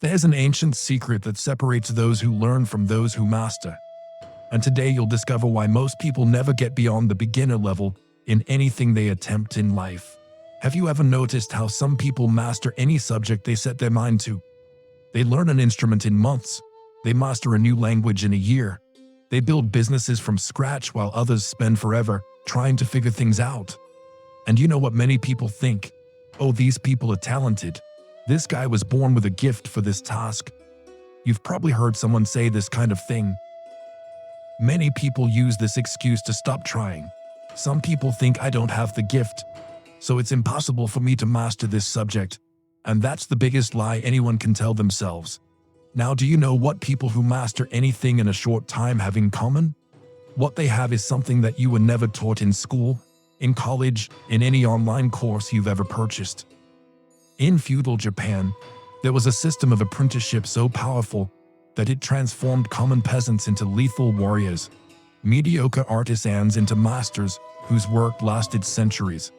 There's an ancient secret that separates those who learn from those who master. And today you'll discover why most people never get beyond the beginner level in anything they attempt in life. Have you ever noticed how some people master any subject they set their mind to? They learn an instrument in months. They master a new language in a year. They build businesses from scratch while others spend forever trying to figure things out. And you know what many people think? Oh, these people are talented. This guy was born with a gift for this task. You've probably heard someone say this kind of thing. Many people use this excuse to stop trying. Some people think I don't have the gift, so it's impossible for me to master this subject. And that's the biggest lie anyone can tell themselves. Now, do you know what people who master anything in a short time have in common? What they have is something that you were never taught in school, in college, in any online course you've ever purchased. In feudal Japan, there was a system of apprenticeship so powerful that it transformed common peasants into lethal warriors, mediocre artisans into masters whose work lasted centuries.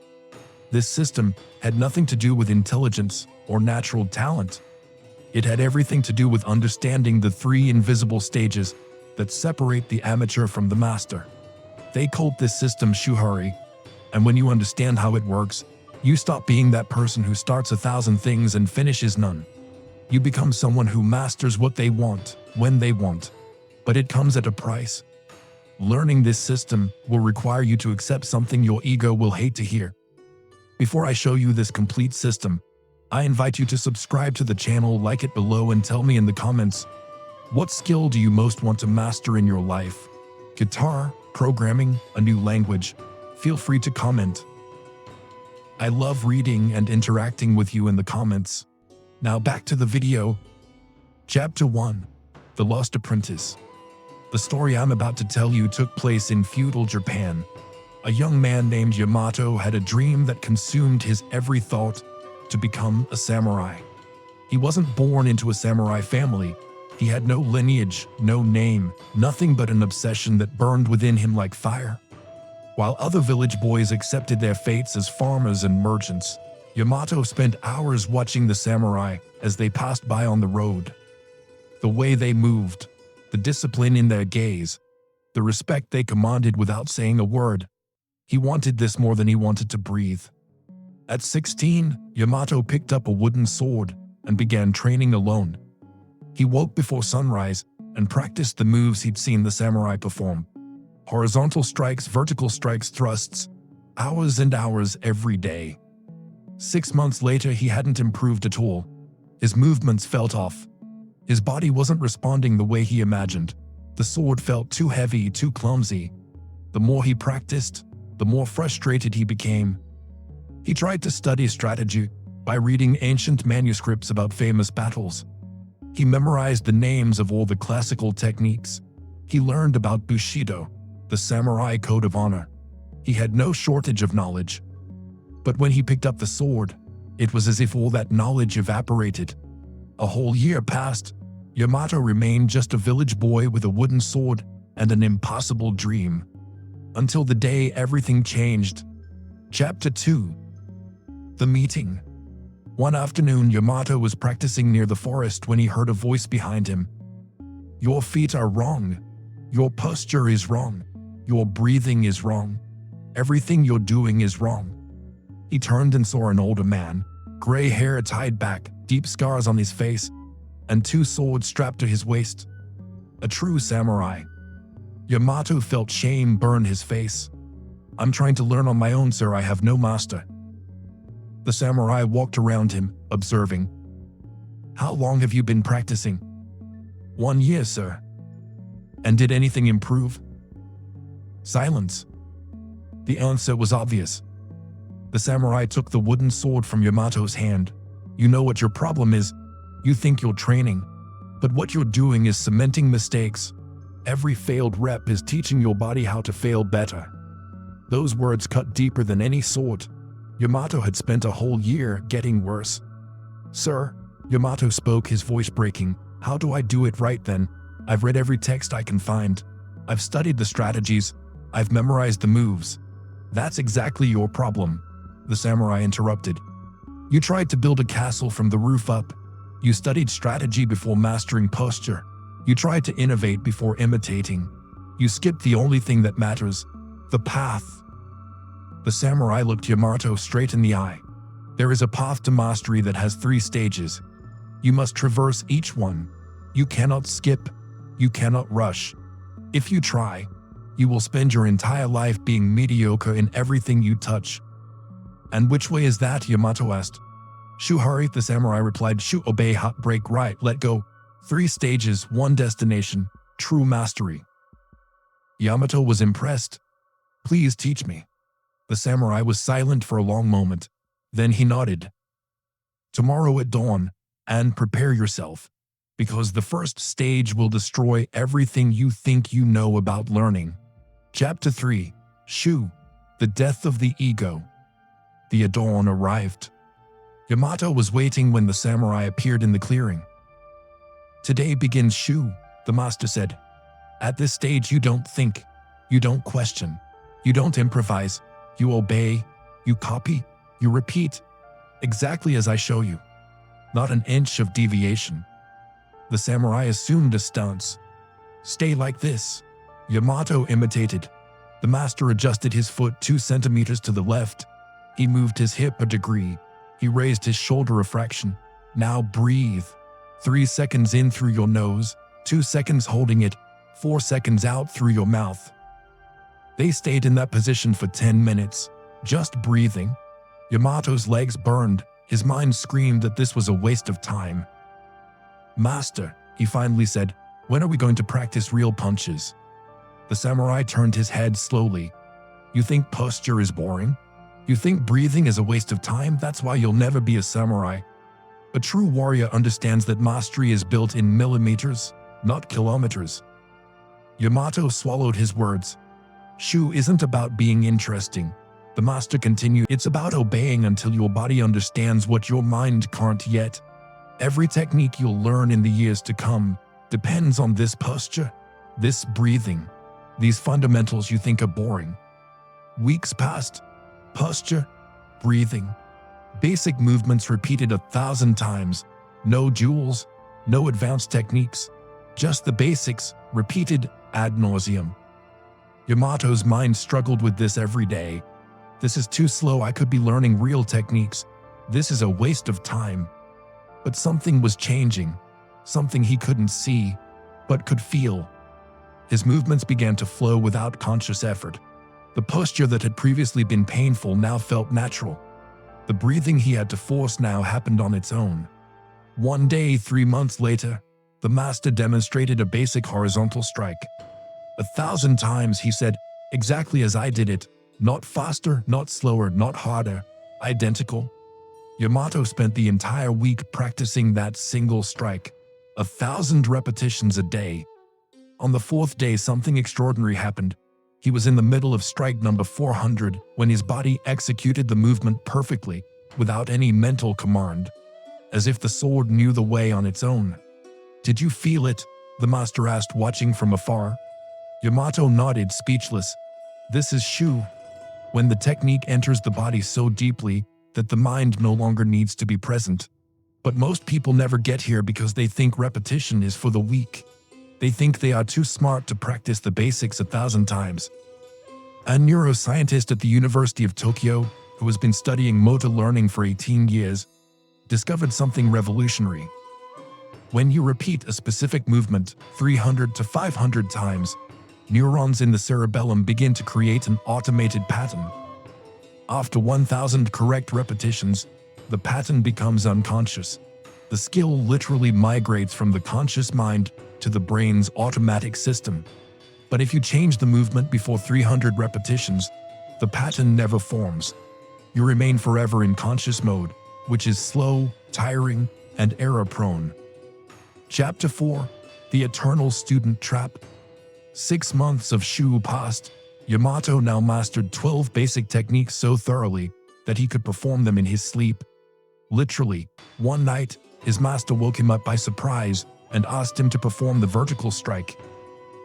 This system had nothing to do with intelligence or natural talent. It had everything to do with understanding the three invisible stages that separate the amateur from the master. They called this system Shuhari, and when you understand how it works, you stop being that person who starts 1,000 things and finishes none. You become someone who masters what they want, when they want. But it comes at a price. Learning this system will require you to accept something your ego will hate to hear. Before I show you this complete system, I invite you to subscribe to the channel, like it below, and tell me in the comments, what skill do you most want to master in your life? Guitar, programming, a new language? Feel free to comment. I love reading and interacting with you in the comments. Now back to the video. Chapter 1. The Lost Apprentice. The story I'm about to tell you took place in feudal Japan. A young man named Yamato had a dream that consumed his every thought: to become a samurai. He wasn't born into a samurai family. He had no lineage, no name, nothing but an obsession that burned within him like fire. While other village boys accepted their fates as farmers and merchants, Yamato spent hours watching the samurai as they passed by on the road. The way they moved, the discipline in their gaze, the respect they commanded without saying a word. He wanted this more than he wanted to breathe. At 16, Yamato picked up a wooden sword and began training alone. He woke before sunrise and practiced the moves he'd seen the samurai perform. Horizontal strikes, vertical strikes, thrusts, hours and hours every day. 6 months later, he hadn't improved at all. His movements felt off. His body wasn't responding the way he imagined. The sword felt too heavy, too clumsy. The more he practiced, the more frustrated he became. He tried to study strategy by reading ancient manuscripts about famous battles. He memorized the names of all the classical techniques. He learned about Bushido, the samurai code of honor. He had no shortage of knowledge. But when he picked up the sword, it was as if all that knowledge evaporated. A whole year passed. Yamato remained just a village boy with a wooden sword and an impossible dream. Until the day everything changed. Chapter 2. The Meeting. One afternoon, Yamato was practicing near the forest when he heard a voice behind him. "Your feet are wrong. Your posture is wrong. Your breathing is wrong. Everything you're doing is wrong." He turned and saw an older man, gray hair tied back, deep scars on his face, and 2 swords strapped to his waist. A true samurai. Yamato felt shame burn his face. "I'm trying to learn on my own, sir. I have no master." The samurai walked around him, observing. "How long have you been practicing?" "1 year, sir." "And did anything improve?" Silence. The answer was obvious. The samurai took the wooden sword from Yamato's hand. "You know what your problem is? You think you're training, but what you're doing is cementing mistakes. Every failed rep is teaching your body how to fail better." Those words cut deeper than any sword. Yamato had spent a whole year getting worse. "Sir," Yamato spoke, his voice breaking, "how do I do it right then? I've read every text I can find. I've studied the strategies. I've memorized the moves." "That's exactly your problem," the samurai interrupted. "You tried to build a castle from the roof up. You studied strategy before mastering posture. You tried to innovate before imitating. You skipped the only thing that matters, the path. The samurai looked Yamato straight in the eye. There is a path to mastery that has 3 stages. You must traverse each one. You cannot skip. You cannot rush. If you try, you will spend your entire life being mediocre in everything you touch. And which way is that? Yamato asked. Shuhari, the samurai replied. Shu, obey, hot, break, right, let go. 3 stages, 1 destination, true mastery. Yamato was impressed. Please teach me. The samurai was silent for a long moment. Then he nodded. Tomorrow at dawn, and prepare yourself, because the first stage will destroy everything you think you know about learning. Chapter 3. Shu, the death of the ego. The dawn arrived. Yamato was waiting when the samurai appeared in the clearing. Today begins Shu, the master said. At this stage you don't think, you don't question, you don't improvise, you obey, you copy, you repeat, exactly as I show you. Not an inch of deviation. The samurai assumed a stance. Stay like this. Yamato imitated. The master adjusted his foot 2 centimeters to the left. He moved his hip a degree. He raised his shoulder a fraction. Now breathe. 3 seconds in through your nose, 2 seconds holding it, 4 seconds out through your mouth. They stayed in that position for 10 minutes, just breathing. Yamato's legs burned. His mind screamed that this was a waste of time. Master, he finally said, when are we going to practice real punches? The samurai turned his head slowly. You think posture is boring? You think breathing is a waste of time? That's why you'll never be a samurai. A true warrior understands that mastery is built in millimeters, not kilometers. Yamato swallowed his words. Shu isn't about being interesting. The master continued, it's about obeying until your body understands what your mind can't yet. Every technique you'll learn in the years to come depends on this posture, this breathing, these fundamentals you think are boring. Weeks passed. Posture, breathing, basic movements repeated 1,000 times, no jewels, no advanced techniques, just the basics, repeated ad nauseum. Yamato's mind struggled with this every day. This is too slow, I could be learning real techniques. This is a waste of time. But something was changing, something he couldn't see, but could feel. His movements began to flow without conscious effort. The posture that had previously been painful now felt natural. The breathing he had to force now happened on its own. One day, 3 months later, the master demonstrated a basic horizontal strike. 1,000 times, he said, exactly as I did it, not faster, not slower, not harder, identical. Yamato spent the entire week practicing that single strike, 1,000 repetitions a day. On the 4th day, something extraordinary happened. He was in the middle of strike number 400 when his body executed the movement perfectly, without any mental command, as if the sword knew the way on its own. Did you feel it? The master asked, watching from afar. Yamato nodded, speechless. This is Shu. When the technique enters the body so deeply that the mind no longer needs to be present. But most people never get here because they think repetition is for the weak. They think they are too smart to practice the basics 1,000 times. A neuroscientist at the University of Tokyo, who has been studying motor learning for 18 years, discovered something revolutionary. When you repeat a specific movement 300 to 500 times, neurons in the cerebellum begin to create an automated pattern. After 1,000 correct repetitions, the pattern becomes unconscious. The skill literally migrates from the conscious mind to the brain's automatic system. But if you change the movement before 300 repetitions, the pattern never forms. You remain forever in conscious mode, which is slow, tiring, and error-prone. Chapter 4. The Eternal Student Trap. 6 months of Shu passed. Yamato now mastered 12 basic techniques so thoroughly that he could perform them in his sleep. Literally, one night, his master woke him up by surprise and asked him to perform the vertical strike.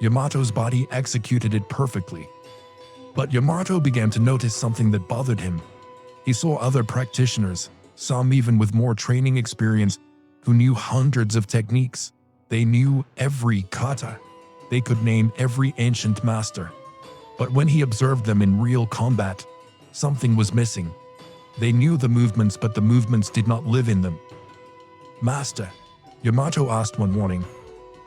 Yamato's body executed it perfectly. But Yamato began to notice something that bothered him. He saw other practitioners, some even with more training experience, who knew hundreds of techniques. They knew every kata. They could name every ancient master. But when he observed them in real combat, something was missing. They knew the movements, but the movements did not live in them. "Master," Yamato asked one morning,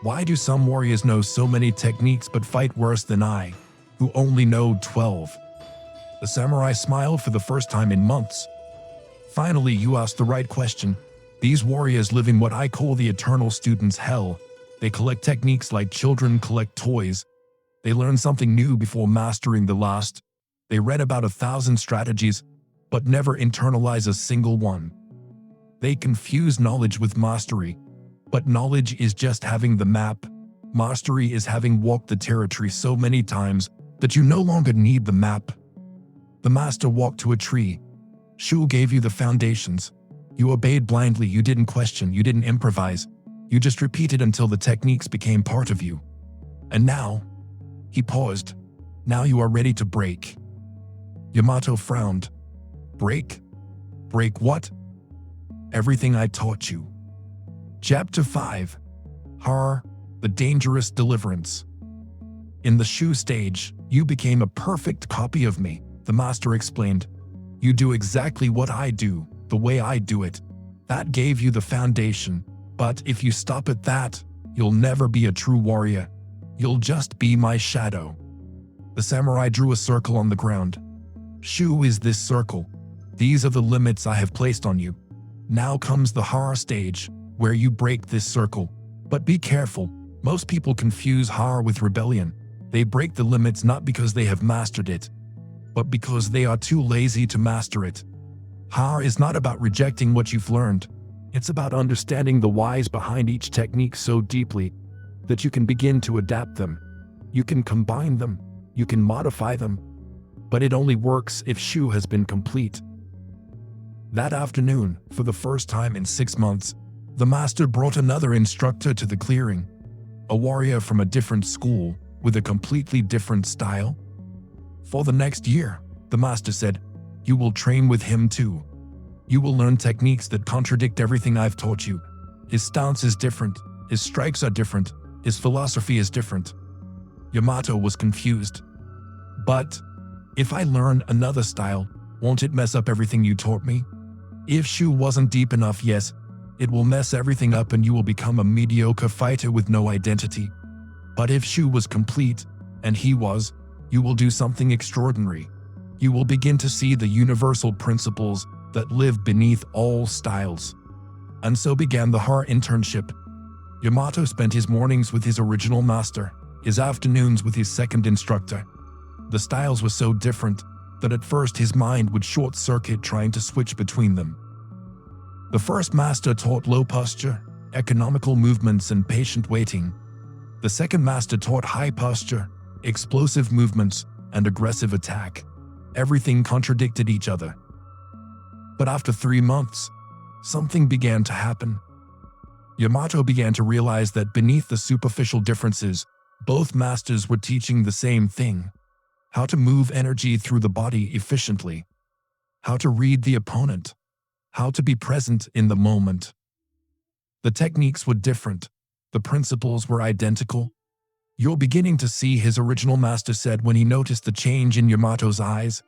"why do some warriors know so many techniques but fight worse than I, who only know 12? The samurai smiled for the first time in months. "Finally, you asked the right question. These warriors live in what I call the eternal student's hell. They collect techniques like children collect toys. They learn something new before mastering the last. They read about 1,000 strategies, but never internalize a single one. They confuse knowledge with mastery, but knowledge is just having the map. Mastery is having walked the territory so many times that you no longer need the map." The master walked to a tree. "Shu gave you the foundations. You obeyed blindly, you didn't question, you didn't improvise. You just repeated until the techniques became part of you. And now," he paused, "now you are ready to break." Yamato frowned. "Break? Break what?" "Everything I taught you." Chapter 5. Horror, the Dangerous Deliverance. "In the Shu stage, you became a perfect copy of me," the master explained. "You do exactly what I do, the way I do it. That gave you the foundation, but if you stop at that, you'll never be a true warrior. You'll just be my shadow." The samurai drew a circle on the ground. "Shu is this circle. These are the limits I have placed on you. Now comes the horror stage, where you break this circle. But be careful, most people confuse horror with rebellion. They break the limits not because they have mastered it, but because they are too lazy to master it. Horror is not about rejecting what you've learned. It's about understanding the whys behind each technique so deeply that you can begin to adapt them. You can combine them, you can modify them, but it only works if Shu has been complete." That afternoon, for the first time in 6 months, the master brought another instructor to the clearing, a warrior from a different school with a completely different style. "For the next year," the master said, "you will train with him too. You will learn techniques that contradict everything I've taught you. His stance is different, his strikes are different, his philosophy is different." Yamato was confused. "But if I learn another style, won't it mess up everything you taught me? If Shu wasn't deep enough, yes, it will mess everything up and you will become a mediocre fighter with no identity. But if Shu was complete, and he was, you will do something extraordinary. You will begin to see the universal principles that live beneath all styles." And so began the horror internship. Yamato spent his mornings with his original master, his afternoons with his second instructor. The styles were so different that at first his mind would short-circuit trying to switch between them. The first master taught low posture, economical movements, and patient waiting. The second master taught high posture, explosive movements, and aggressive attack. Everything contradicted each other. But after 3 months, something began to happen. Yamato began to realize that beneath the superficial differences, both masters were teaching the same thing: how to move energy through the body efficiently, how to read the opponent, how to be present in the moment. The techniques were different, the principles were identical. "You're beginning to see," his original master said when he noticed the change in Yamato's eyes.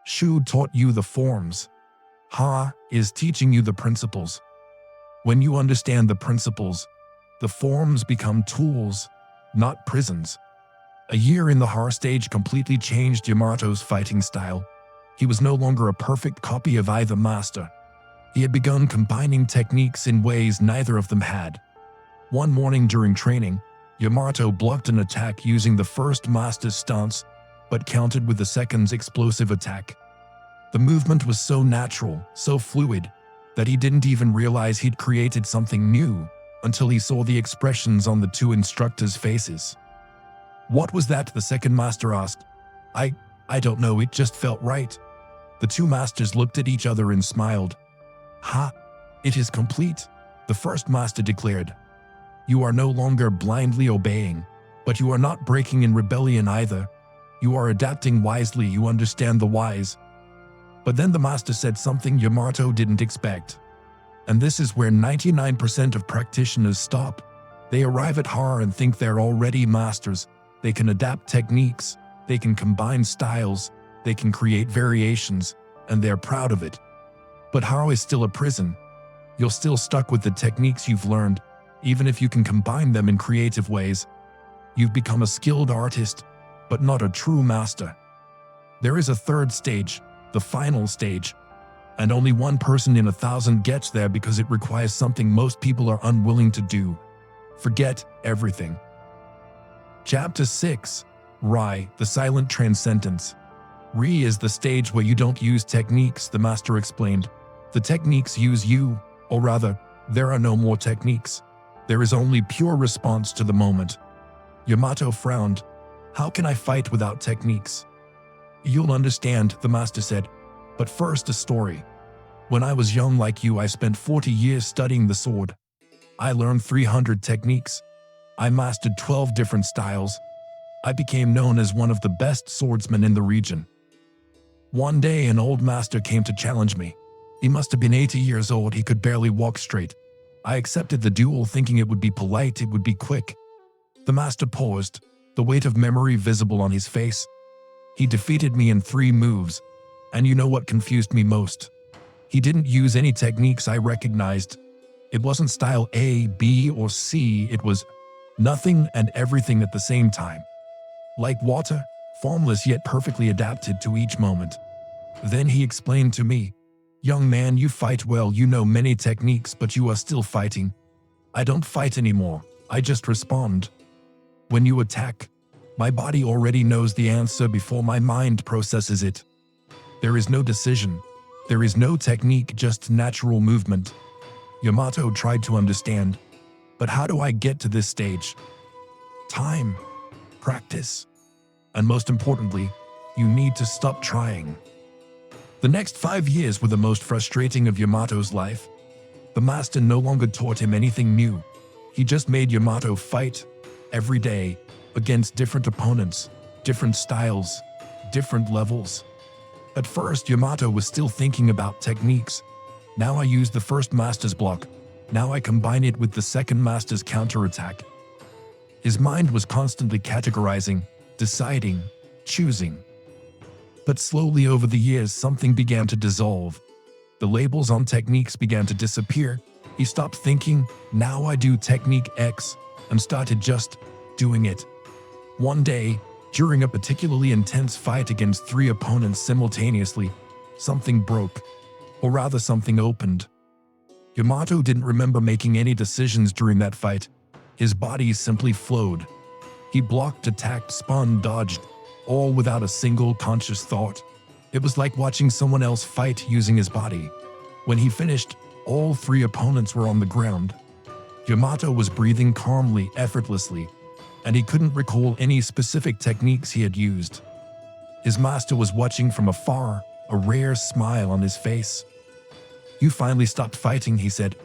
"Shu taught you the forms. Ha is teaching you the principles. When you understand the principles, the forms become tools, not prisons." A year in the horror stage completely changed Yamato's fighting style. He was no longer a perfect copy of either master. He had begun combining techniques in ways neither of them had. One morning during training, Yamato blocked an attack using the first master's stance, but countered with the second's explosive attack. The movement was so natural, so fluid, that he didn't even realize he'd created something new until he saw the expressions on the two instructors' faces. "What was that?" the second master asked. I don't know, it just felt right." The two masters looked at each other and smiled. "Ha! It is complete," the first master declared. "You are no longer blindly obeying, but you are not breaking in rebellion either. You are adapting wisely, you understand the whys." But then the master said something Yamato didn't expect. And this is where 99% of practitioners stop. They arrive at horror and think they're already masters. They can adapt techniques, they can combine styles, they can create variations, and they're proud of it. But horror is still a prison. You're still stuck with the techniques you've learned, even if you can combine them in creative ways. You've become a skilled artist, but not a true master. There is a third stage, the final stage, and only one person in 1,000 gets there because it requires something most people are unwilling to do. Forget everything. Chapter 6. Rai, the silent transcendence. Ri is the stage where you don't use techniques, the master explained. The techniques use you, or rather, there are no more techniques. There is only pure response to the moment. Yamato frowned. How can I fight without techniques? You'll understand, the master said. But first, a story. When I was young like you, I spent 40 years studying the sword. I learned 300 techniques. I mastered 12 different styles. I became known as one of the best swordsmen in the region. One day, an old master came to challenge me. He must have been 80 years old, he could barely walk straight. I accepted the duel thinking it would be polite, it would be quick. The master paused, the weight of memory visible on his face. He defeated me in 3 moves, and you know what confused me most? He didn't use any techniques I recognized. It wasn't style A, B, or C, it was nothing and everything at the same time. Like water, formless yet perfectly adapted to each moment. Then he explained to me, "Young man, you fight well, you know many techniques, but you are still fighting. I don't fight anymore, I just respond. When you attack, my body already knows the answer before my mind processes it. There is no decision, there is no technique, just natural movement." Yamato tried to understand, but how do I get to this stage? Time, practice, and most importantly, you need to stop trying. The next 5 years were the most frustrating of Yamato's life. The master no longer taught him anything new. He just made Yamato fight every day against different opponents, different styles, different levels. At first, Yamato was still thinking about techniques. Now I use the first master's block. Now I combine it with the second master's counterattack. His mind was constantly categorizing, deciding, choosing. But slowly over the years, something began to dissolve. The labels on techniques began to disappear. He stopped thinking, now I do technique X, and started just doing it. One day, during a particularly intense fight against 3 opponents simultaneously, something broke, or rather something opened. Yamato didn't remember making any decisions during that fight. His body simply flowed. He blocked, attacked, spun, dodged, all without a single conscious thought. It was like watching someone else fight using his body. When he finished, all 3 opponents were on the ground. Yamato was breathing calmly, effortlessly, and he couldn't recall any specific techniques he had used. His master was watching from afar, a rare smile on his face. "You finally stopped fighting," he said.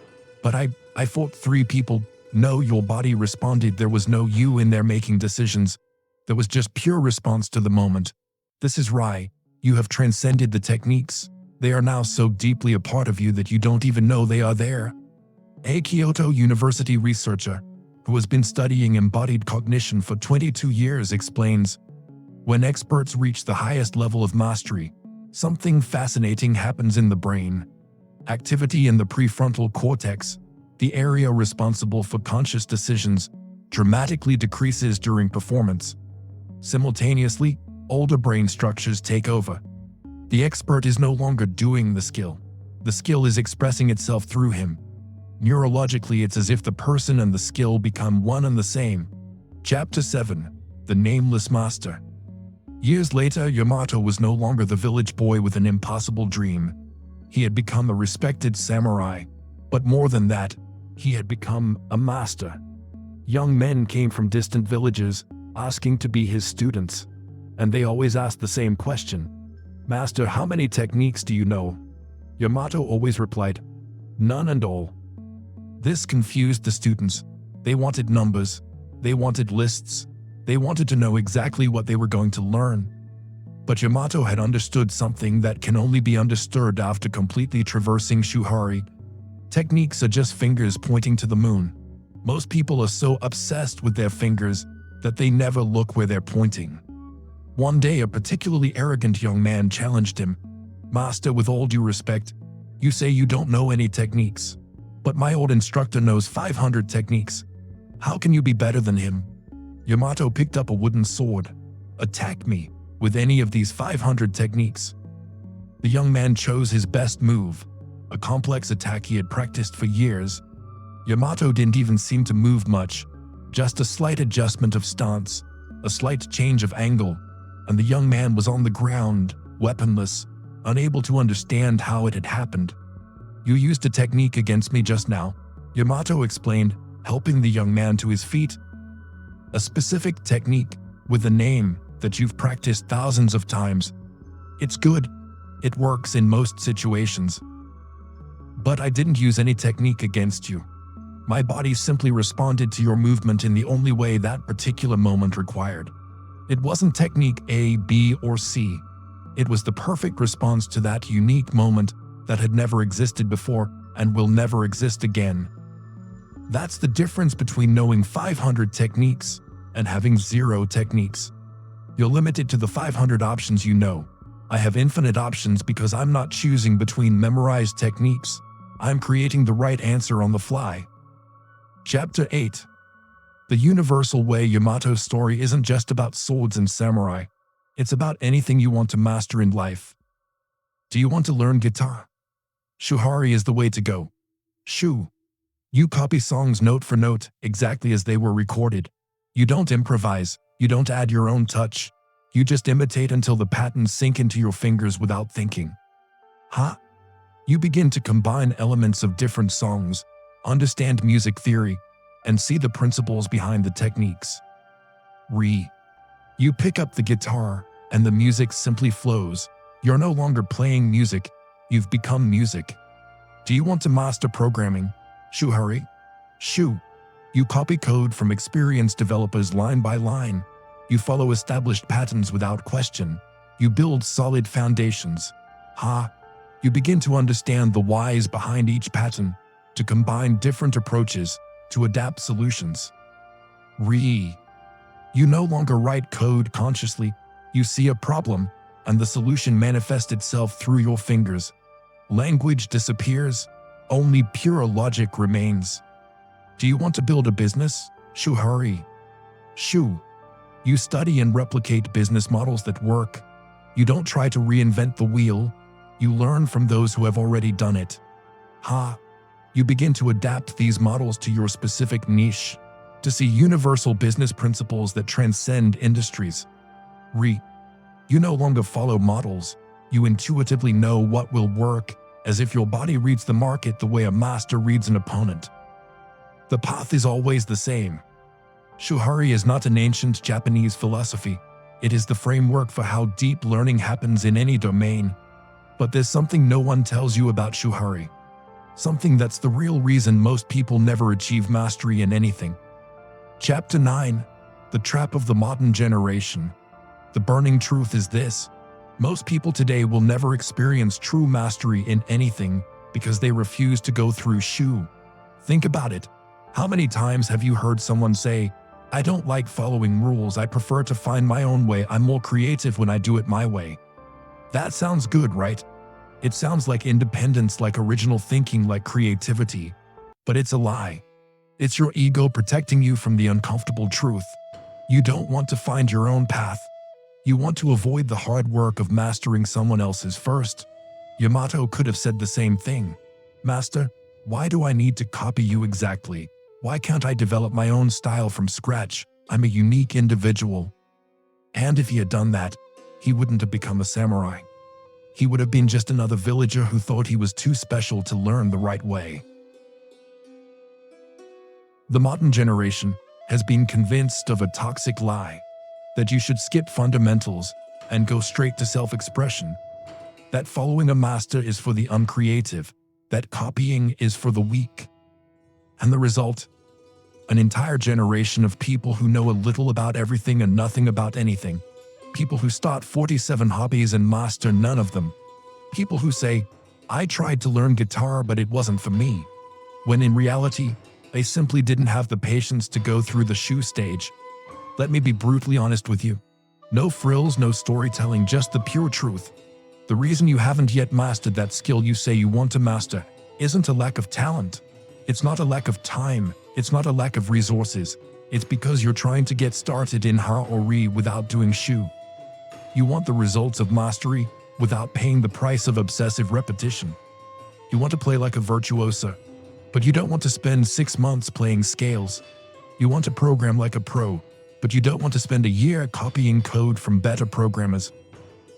"But I fought 3 people." "No," your body responded. "There was no you in there making decisions. There was just pure response to the moment. This is Rai. You have transcended the techniques. They are now so deeply a part of you that you don't even know they are there." A Kyoto University researcher, who has been studying embodied cognition for 22 years, explains, when experts reach the highest level of mastery, something fascinating happens in the brain. Activity in the prefrontal cortex, the area responsible for conscious decisions, dramatically decreases during performance. Simultaneously, older brain structures take over. The expert is no longer doing the skill. The skill is expressing itself through him. Neurologically, it's as if the person and the skill become one and the same. Chapter 7. The Nameless Master. Years later, Yamato was no longer the village boy with an impossible dream. He had become a respected samurai. But more than that, he had become a master. Young men came from distant villages, asking to be his students. And they always asked the same question. "Master, how many techniques do you know?" Yamato always replied, "None and all." This confused the students. They wanted numbers. They wanted lists. They wanted to know exactly what they were going to learn. But Yamato had understood something that can only be understood after completely traversing Shuhari. Techniques are just fingers pointing to the moon. Most people are so obsessed with their fingers that they never look where they're pointing. One day, a particularly arrogant young man challenged him. "Master, with all due respect, you say you don't know any techniques, but my old instructor knows 500 techniques. How can you be better than him?" Yamato picked up a wooden sword. "Attack me with any of these 500 techniques." The young man chose his best move, a complex attack he had practiced for years. Yamato didn't even seem to move much, just a slight adjustment of stance, a slight change of angle, and the young man was on the ground, weaponless, unable to understand how it had happened. "You used a technique against me just now," Yamato explained, helping the young man to his feet. "A specific technique with a name that you've practiced thousands of times. It's good. It works in most situations. But I didn't use any technique against you. My body simply responded to your movement in the only way that particular moment required. It wasn't technique A, B, or C. It was the perfect response to that unique moment that had never existed before and will never exist again." That's the difference between knowing 500 techniques and having 0 techniques. You're limited to the 500 options you know. I have infinite options because I'm not choosing between memorized techniques. I'm creating the right answer on the fly. Chapter 8. The universal way. Yamato's story isn't just about swords and samurai. It's about anything you want to master in life. Do you want to learn guitar? Shuhari is the way to go. Shu. You copy songs note for note, exactly as they were recorded. You don't improvise, you don't add your own touch. You just imitate until the patterns sink into your fingers without thinking. Ha! You begin to combine elements of different songs, understand music theory, and see the principles behind the techniques. Re. You pick up the guitar, and the music simply flows. You're no longer playing music, you've become music. Do you want to master programming? Shuhari. Shu. You copy code from experienced developers line by line. You follow established patterns without question. You build solid foundations. Ha. You begin to understand the whys behind each pattern, to combine different approaches, to adapt solutions. Re. You no longer write code consciously. You see a problem, and the solution manifests itself through your fingers. Language disappears, only pure logic remains. Do you want to build a business? Shuhari. Shu. You study and replicate business models that work. You don't try to reinvent the wheel. You learn from those who have already done it. Ha. You begin to adapt these models to your specific niche, to see universal business principles that transcend industries. Re. You no longer follow models. You intuitively know what will work, as if your body reads the market the way a master reads an opponent. The path is always the same. Shuhari is not an ancient Japanese philosophy. It is the framework for how deep learning happens in any domain. But there's something no one tells you about Shuhari. Something that's the real reason most people never achieve mastery in anything. Chapter 9. The Trap of the Modern Generation. The burning truth is this. Most people today will never experience true mastery in anything because they refuse to go through Shu. Think about it. How many times have you heard someone say, "I don't like following rules, I prefer to find my own way, I'm more creative when I do it my way"? That sounds good, right? It sounds like independence, like original thinking, like creativity. But it's a lie. It's your ego protecting you from the uncomfortable truth. You don't want to find your own path. You want to avoid the hard work of mastering someone else's first. Yamato could have said the same thing. "Master, why do I need to copy you exactly? Why can't I develop my own style from scratch? I'm a unique individual." And if he had done that, he wouldn't have become a samurai. He would have been just another villager who thought he was too special to learn the right way. The modern generation has been convinced of a toxic lie, that you should skip fundamentals and go straight to self-expression, that following a master is for the uncreative, that copying is for the weak. And the result? An entire generation of people who know a little about everything and nothing about anything. People who start 47 hobbies and master none of them. People who say, "I tried to learn guitar but it wasn't for me." when in reality, they simply didn't have the patience to go through the Shu stage. Let me be brutally honest with you. No frills, no storytelling, just the pure truth. The reason you haven't yet mastered that skill you say you want to master isn't a lack of talent. It's not a lack of time. It's not a lack of resources. It's because you're trying to get started in Ha or Ri without doing Shu. You want the results of mastery without paying the price of obsessive repetition. You want to play like a virtuoso, but you don't want to spend 6 months playing scales. You want to program like a pro, but you don't want to spend a year copying code from better programmers.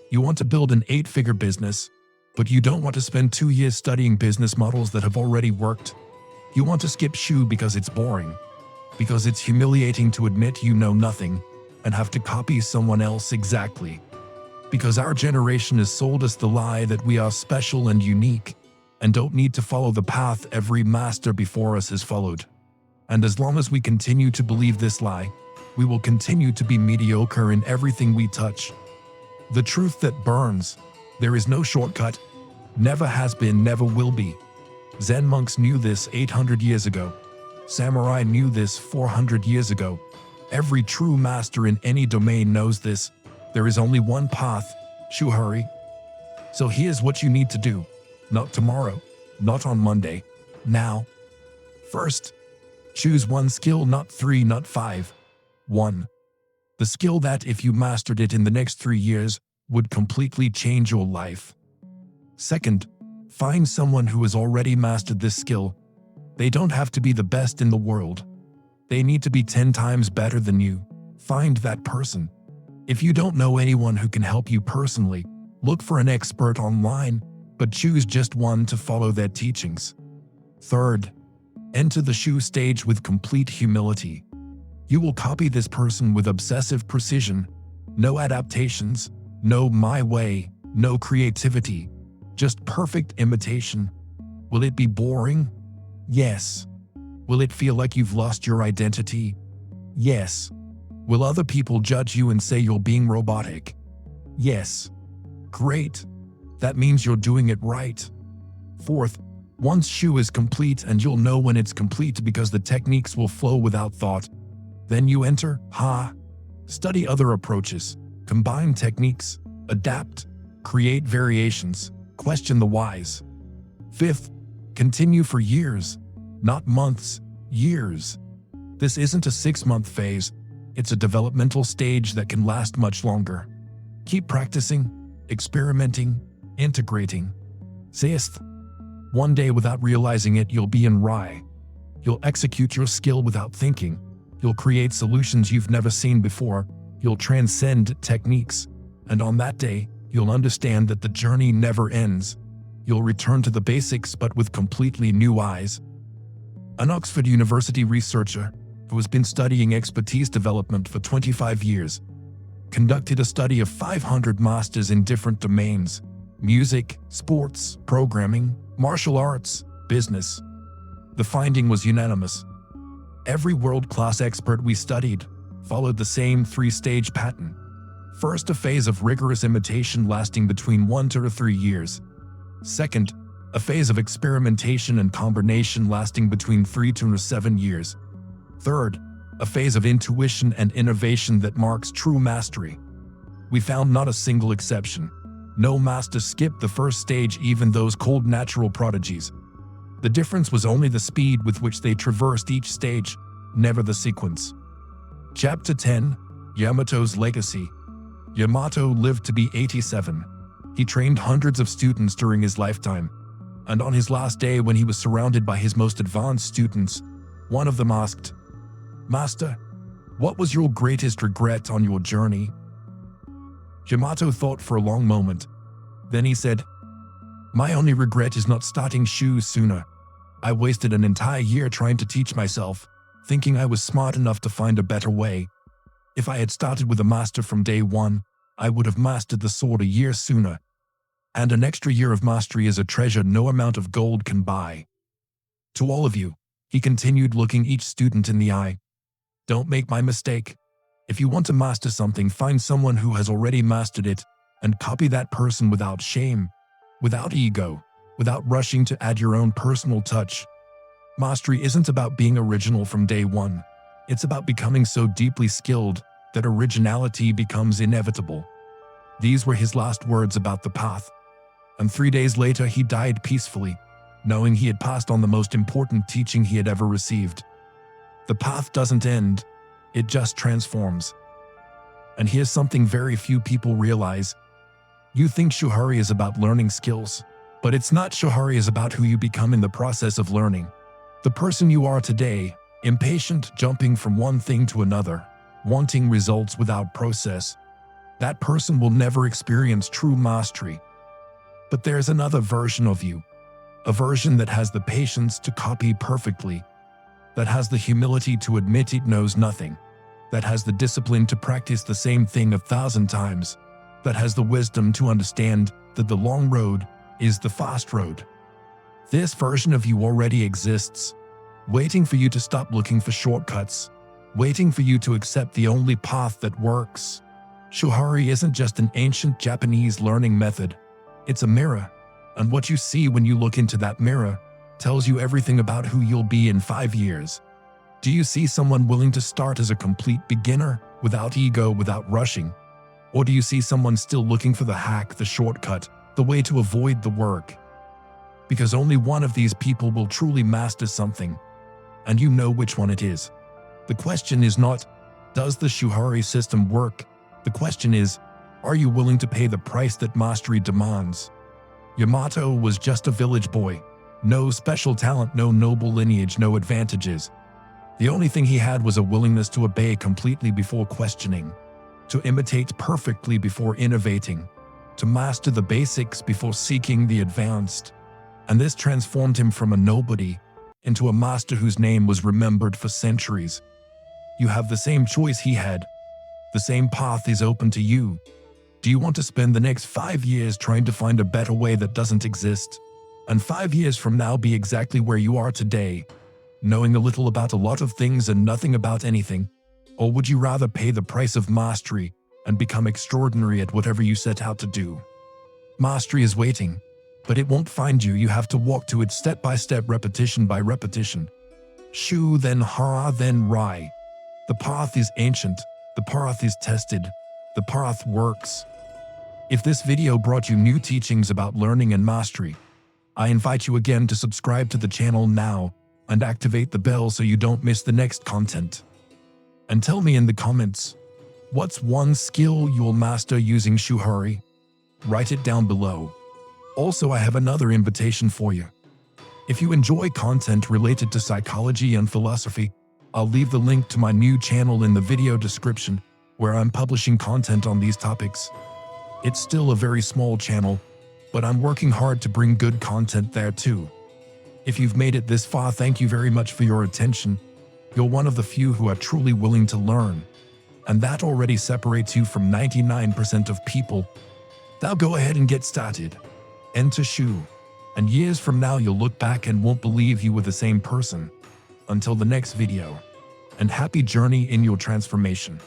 You want to build an 8-figure business, but you don't want to spend 2 years studying business models that have already worked. You want to skip Shu because it's boring, because it's humiliating to admit you know nothing and have to copy someone else exactly. Because our generation has sold us the lie that we are special and unique and don't need to follow the path every master before us has followed. And as long as we continue to believe this lie, we will continue to be mediocre in everything we touch. The truth that burns. There is no shortcut. Never has been, never will be. Zen monks knew this 800 years ago. Samurai knew this 400 years ago. Every true master in any domain knows this. There is only one path, Shuhari. So here's what you need to do. Not tomorrow, not on Monday, now. First, choose one skill, not 3, not 5. 1. The skill that, if you mastered it in the next 3 years, would completely change your life. Second, find someone who has already mastered this skill. They don't have to be the best in the world. They need to be 10 times better than you. Find that person. If you don't know anyone who can help you personally, look for an expert online, but choose just one to follow their teachings. Third, enter the Shu stage with complete humility. You will copy this person with obsessive precision. No adaptations, no my way, no creativity, just perfect imitation. Will it be boring? Yes. Will it feel like you've lost your identity? Yes. Will other people judge you and say you're being robotic? Yes. Great. That means you're doing it right. Fourth, once Shu is complete, and you'll know when it's complete because the techniques will flow without thought, then you enter Ha. Study other approaches, combine techniques, adapt, create variations, question the whys. Fifth, continue for years, not months, years. This isn't a 6-month phase. It's a developmental stage that can last much longer. Keep practicing, experimenting, integrating. Sixth, one day without realizing it, you'll be in Rai. You'll execute your skill without thinking. You'll create solutions you've never seen before. You'll transcend techniques. And on that day, you'll understand that the journey never ends. You'll return to the basics, but with completely new eyes. An Oxford University researcher who has been studying expertise development for 25 years conducted a study of 500 masters in different domains: music, sports, programming, martial arts, business. The finding was unanimous. Every world-class expert we studied followed the same 3-stage pattern. First, a phase of rigorous imitation lasting between 1 to 3 years. Second, a phase of experimentation and combination lasting between 3 to 7 years. Third, a phase of intuition and innovation that marks true mastery. We found not a single exception. No master skipped the first stage, even those cold natural prodigies. The difference was only the speed with which they traversed each stage, never the sequence. Chapter 10: Yamato's Legacy. Yamato lived to be 87. He trained hundreds of students during his lifetime, and on his last day, when he was surrounded by his most advanced students, one of them asked, "Master, what was your greatest regret on your journey?" Yamato thought for a long moment. Then he said, "My only regret is not starting Shu sooner. I wasted an entire year trying to teach myself, thinking I was smart enough to find a better way. If I had started with a master from day one, I would have mastered the sword a year sooner. And an extra year of mastery is a treasure no amount of gold can buy." To all of you, he continued, looking each student in the eye, "Don't make my mistake. If you want to master something, find someone who has already mastered it and copy that person without shame, without ego, without rushing to add your own personal touch. Mastery isn't about being original from day one. It's about becoming so deeply skilled that originality becomes inevitable. These were his last words about the path. And 3 days later, he died peacefully, knowing he had passed on the most important teaching he had ever received. The path doesn't end, it just transforms. And here's something very few people realize. You think Shuhari is about learning skills, but it's not. Shuhari is about who you become in the process of learning. The person you are today, impatient, jumping from one thing to another, wanting results without process, that person will never experience true mastery. But there's another version of you, a version that has the patience to copy perfectly, that has the humility to admit it knows nothing, that has the discipline to practice the same thing 1,000 times, that has the wisdom to understand that the long road is the fast road. This version of you already exists, waiting for you to stop looking for shortcuts, waiting for you to accept the only path that works. Shuhari isn't just an ancient Japanese learning method. It's a mirror, and what you see when you look into that mirror tells you everything about who you'll be in 5 years. Do you see someone willing to start as a complete beginner, without ego, without rushing? Or do you see someone still looking for the hack, the shortcut, the way to avoid the work? Because only one of these people will truly master something, and you know which one it is. The question is not, does the Shuhari system work? The question is, are you willing to pay the price that mastery demands? Yamato was just a village boy. No special talent, no noble lineage, no advantages. The only thing he had was a willingness to obey completely before questioning, to imitate perfectly before innovating, to master the basics before seeking the advanced. And this transformed him from a nobody into a master whose name was remembered for centuries. You have the same choice he had. The same path is open to you. Do you want to spend the next 5 years trying to find a better way that doesn't exist, and 5 years from now be exactly where you are today, knowing a little about a lot of things and nothing about anything? Or would you rather pay the price of mastery and become extraordinary at whatever you set out to do? Mastery is waiting, but it won't find you. You have to walk to it step by step, repetition by repetition. Shu, then Hara, then Rai. The path is ancient, the path is tested, the path works. If this video brought you new teachings about learning and mastery, I invite you again to subscribe to the channel now and activate the bell so you don't miss the next content. And tell me in the comments, what's one skill you'll master using Shuhari? Write it down below. Also, I have another invitation for you. If you enjoy content related to psychology and philosophy, I'll leave the link to my new channel in the video description, where I'm publishing content on these topics. It's still a very small channel, but I'm working hard to bring good content there too. If you've made it this far, thank you very much for your attention. You're one of the few who are truly willing to learn, and that already separates you from 99% of people. Now go ahead and get started. Enter Shu, and years from now you'll look back and won't believe you were the same person. Until the next video, and happy journey in your transformation.